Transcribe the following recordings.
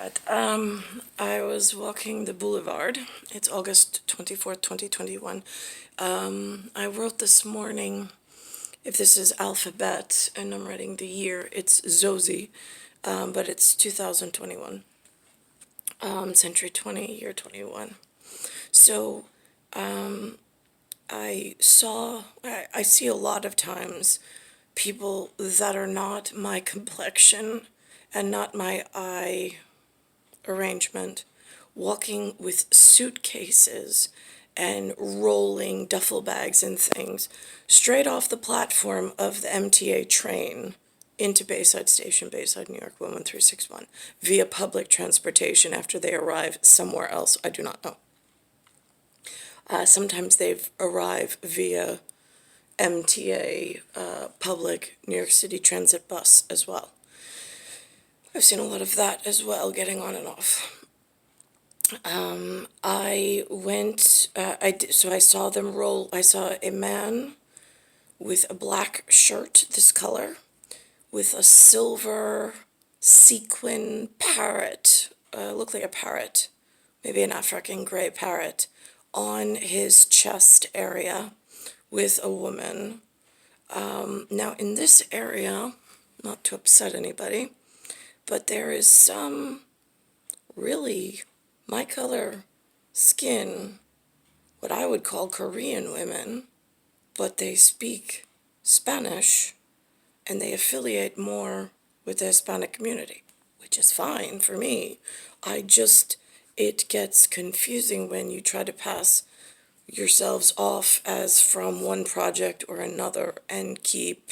right. I was walking the boulevard. It's August 24th, 2021. I wrote this morning, if this is alphabet and I'm writing the year, it's Zozi, but it's 2021, century 20, year 21. So I see a lot of times people that are not my complexion and not my eye arrangement, walking with suitcases and rolling duffel bags and things straight off the platform of the MTA train into Bayside Station, Bayside, New York, 11361, via public transportation after they arrive somewhere else. I do not know. Sometimes they've arrived via MTA, public New York City transit bus as well. I've seen a lot of that as well, getting on and off. So I saw them roll. I saw a man with a black shirt, this color, with a silver sequin parrot, looked like a parrot, maybe an African gray parrot, on his chest area with a woman. Now in this area, not to upset anybody, but there is some really my color skin, what I would call Korean women, but they speak Spanish and they affiliate more with the Hispanic community, which is fine for me. It gets confusing when you try to pass yourselves off as from one project or another and keep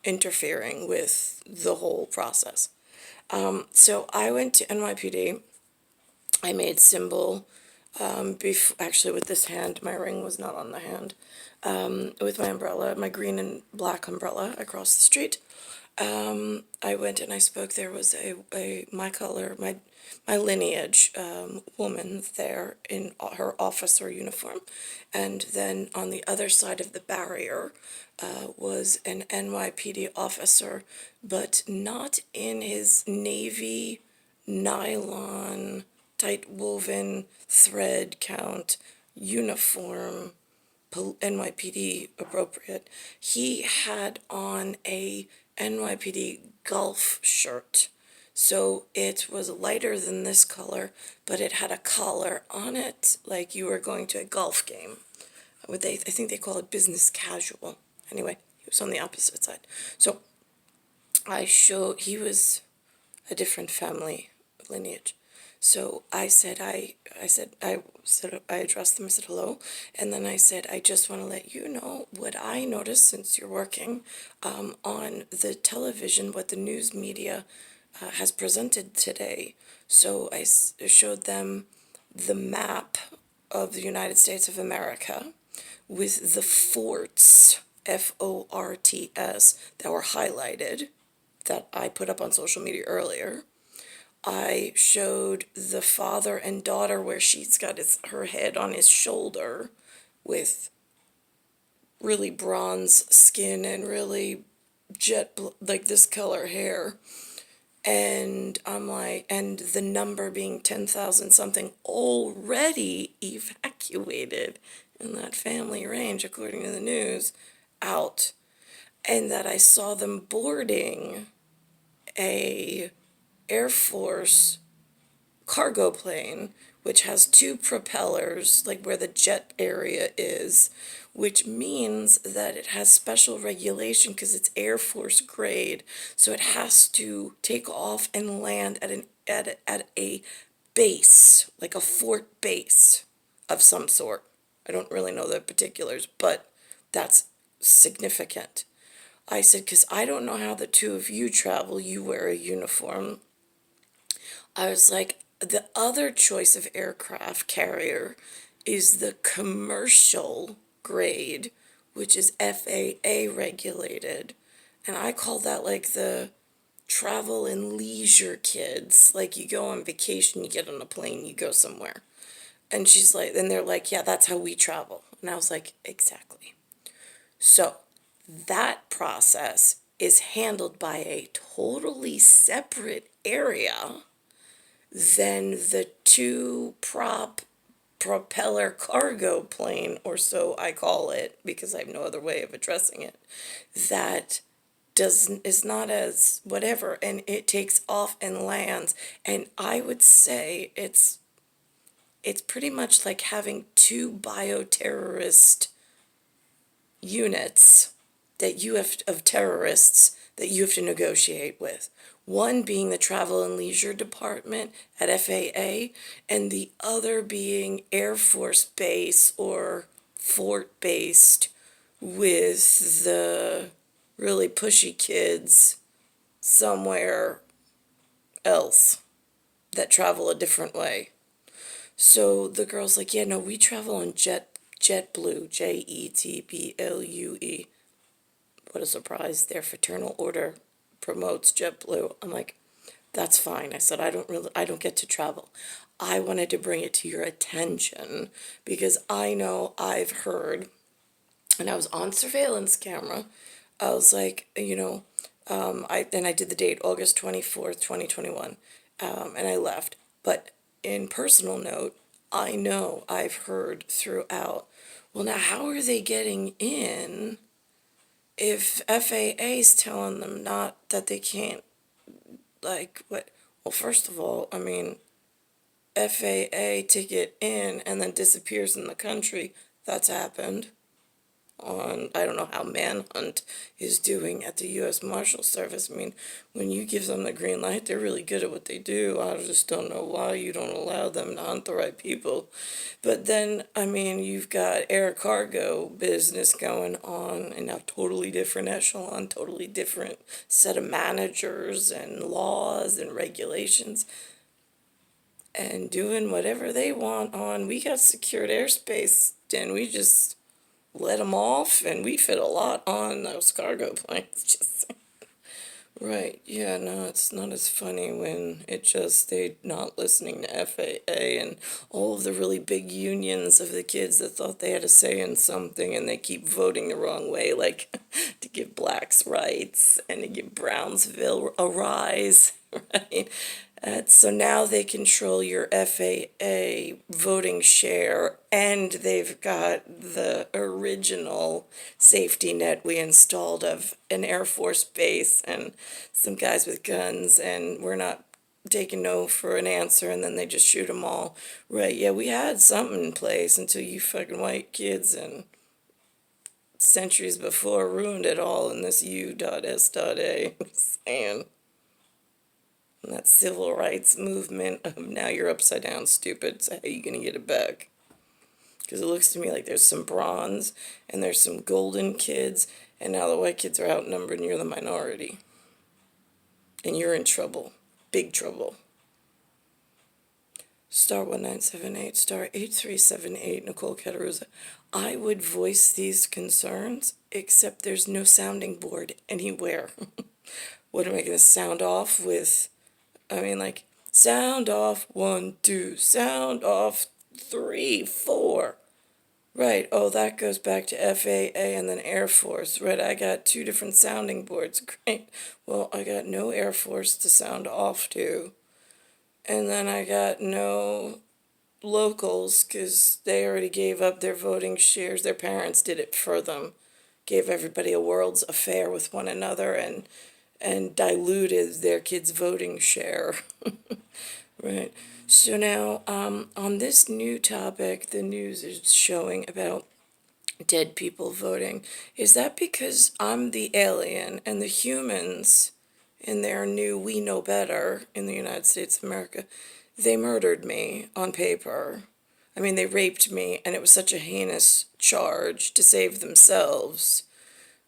interfering with the whole process. So I went to NYPD. I made symbol, actually with this hand, my ring was not on the hand, with my umbrella, my green and black umbrella across the street. I went and I spoke. There was my color, my lineage woman there in her officer uniform. And then on the other side of the barrier was an NYPD officer, but not in his navy nylon, tight woven thread count uniform, NYPD appropriate. He had on a NYPD golf shirt. So it was lighter than this color, but it had a collar on it, like you were going to a golf game. I think they call it business casual. Anyway, he was on the opposite side. So he was a different family lineage. So I addressed them, I said hello, and then I said, I just want to let you know what I noticed since you're working on the television, what the news media has presented today. So I showed them the map of the United States of America with the forts, FORTS, that were highlighted, that I put up on social media earlier. I showed the father and daughter where she's got her head on his shoulder with really bronze skin and really like this color hair. And I'm like, and the number being 10,000 something already evacuated in that family range, according to the news, out. And that I saw them boarding a Air Force cargo plane, which has two propellers, like where the jet area is, which means that it has special regulation because it's Air Force grade, so it has to take off and land at a base, like a fort base of some sort. I don't really know the particulars, but that's significant. I said, because I don't know how the two of you travel, you wear a uniform. I was like, the other choice of aircraft carrier is the commercial grade, which is FAA regulated. And I call that like the travel and leisure kids. Like you go on vacation, you get on a plane, you go somewhere. And they're like, yeah, that's how we travel. And I was like, exactly. So that process is handled by a totally separate area then the two-prop propeller cargo plane, or so I call it, because I have no other way of addressing it, that is not as whatever, and it takes off and lands. And I would say it's pretty much like having two bioterrorist units that you have of terrorists that you have to negotiate with. One being the Travel and Leisure Department at FAA, and the other being Air Force Base or fort based with the really pushy kids somewhere else that travel a different way. So the girl's like, yeah, no, we travel on JetBlue, JETBLUE. What a surprise. Their fraternal order promotes JetBlue. I'm like, that's fine. I said, I don't get to travel. I wanted to bring it to your attention because I know I've heard, and I was on surveillance camera. I was like, I did the date, August 24th, 2021, and I left. But in personal note, I know I've heard throughout, well, now how are they getting in if FAA's telling them not that they can't, like, what? Well, first of all, I mean, FAA ticket in and then disappears in the country. That's happened. I don't know how Manhunt is doing at the U.S. Marshal Service. I mean, when you give them the green light, they're really good at what they do. I just don't know why you don't allow them to hunt the right people. But then, I mean, you've got air cargo business going on in a totally different echelon, totally different set of managers and laws and regulations, and doing whatever they want on. We got secured airspace, and we just let them off, and we fit a lot on those cargo planes. Just right, yeah, no, it's not as funny when they're not listening to FAA and all of the really big unions of the kids that thought they had a say in something, and they keep voting the wrong way, like to give blacks rights and to give Brownsville a rise, right? So now they control your FAA voting share, and they've got the original safety net we installed of an Air Force base and some guys with guns, and we're not taking no for an answer, and then they just shoot them all. Right, yeah, we had something in place until you fucking white kids and centuries before ruined it all in this U.S.A. saying. And that civil rights movement of now you're upside down, stupid, so how are you going to get it back? Because it looks to me like there's some bronze and there's some golden kids, and now the white kids are outnumbered and you're the minority. And you're in trouble. Big trouble. Star 1978, star 8378, Nicole Cataruza. I would voice these concerns, except there's no sounding board anywhere. What am I going to sound off with? I mean, like, sound off 1, 2, sound off 3, 4. Right, oh, that goes back to FAA and then Air Force. Right, I got 2 different sounding boards. Great. Well, I got no Air Force to sound off to. And then I got no locals because they already gave up their voting shares. Their parents did it for them. Gave everybody a world's affair with one another and diluted their kids' voting share. Right. So now, on this new topic, the news is showing about dead people voting. Is that because I'm the alien and the humans in their new We Know Better in the United States of America, they murdered me on paper? I mean, they raped me, and it was such a heinous charge to save themselves.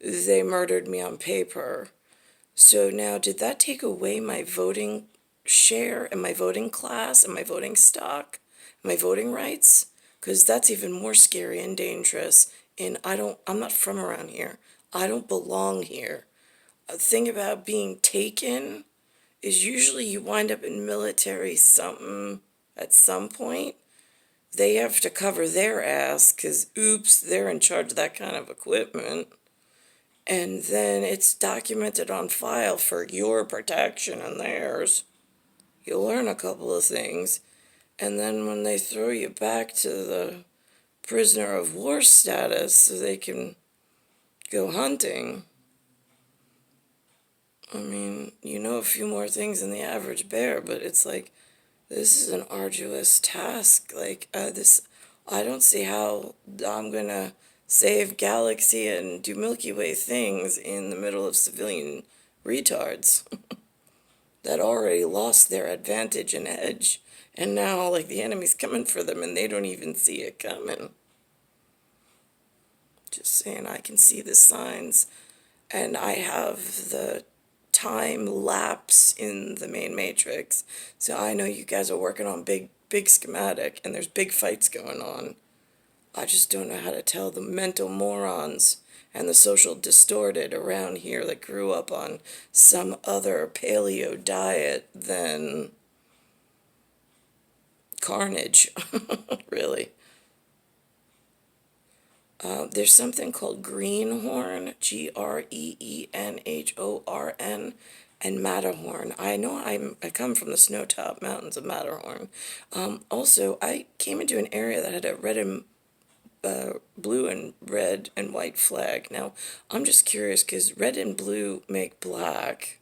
They murdered me on paper. So now, did that take away my voting share and my voting class and my voting stock, my voting rights? Because that's even more scary and dangerous. And I'm not from around here. I don't belong here. A thing about being taken is usually you wind up in military something at some point. They have to cover their ass because, oops, they're in charge of that kind of equipment. And then it's documented on file for your protection and theirs. you learn a couple of things, and then when they throw you back to the prisoner of war status so they can go hunting, I mean, you know a few more things than the average bear, but it's like, this is an arduous task. Like, I don't see how I'm gonna save Galaxy and do Milky Way things in the middle of civilian retards that already lost their advantage and edge, and now, like, the enemy's coming for them and they don't even see it coming. Just saying, I can see the signs, and I have the time lapse in the main matrix, so I know you guys are working on big schematic, and there's big fights going on. I just don't know how to tell the mental morons and the social distorted around here that grew up on some other paleo diet than carnage, really. There's something called Greenhorn, Greenhorn, and Matterhorn. I know I come from the snow-topped mountains of Matterhorn. Also, I came into an area that had a red and blue and red and white flag. Now, I'm just curious because red and blue make black,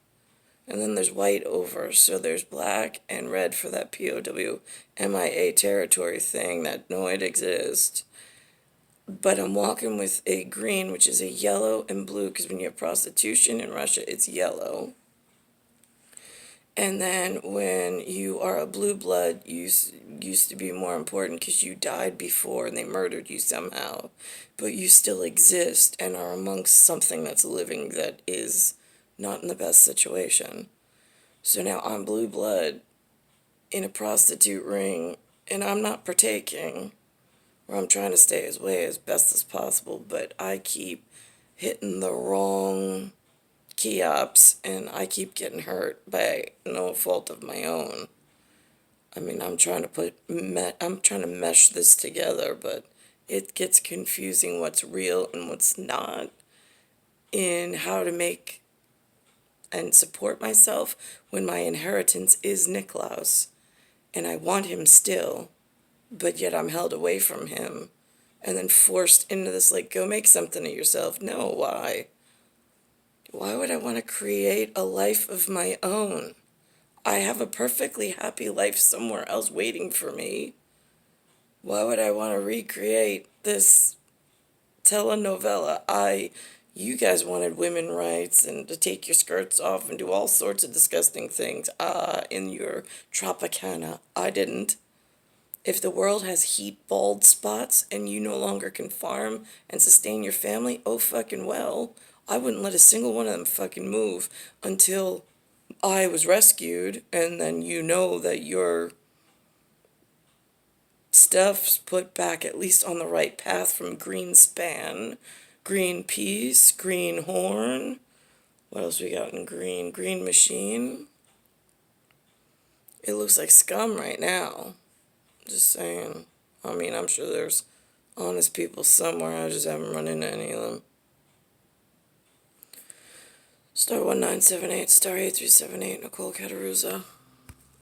and then there's white over, so there's black and red for that POW MIA territory thing that no, it exists. But I'm walking with a green, which is a yellow and blue, because when you have prostitution in Russia, it's yellow. And then when you are a blue blood, you used to be more important because you died before and they murdered you somehow. But you still exist and are amongst something that's living that is not in the best situation. So now I'm blue blood in a prostitute ring, and I'm not partaking, or I'm trying to stay away as best as possible, but I keep hitting the wrong kiops, and I keep getting hurt by no fault of my own. I mean, I'm trying to mesh this together, but it gets confusing what's real and what's not in how to make and support myself when my inheritance is Niklaus, and I want him still, but yet I'm held away from him and then forced into this, like, go make something of yourself. No, why? Why would I want to create a life of my own? I have a perfectly happy life somewhere else waiting for me. Why would I want to recreate this telenovela? You guys wanted women rights and to take your skirts off and do all sorts of disgusting things in your Tropicana. I didn't. If the world has heat bald spots and you no longer can farm and sustain your family, oh fucking well. I wouldn't let a single one of them fucking move until I was rescued, and then you know that your stuff's put back at least on the right path from Greenspan, Greenpeace, Greenhorn. What else we got in green? Green Machine. It looks like scum right now. Just saying. I mean, I'm sure there's honest people somewhere. I just haven't run into any of them. Star 1978, Star 8378, Nicole Cataruza.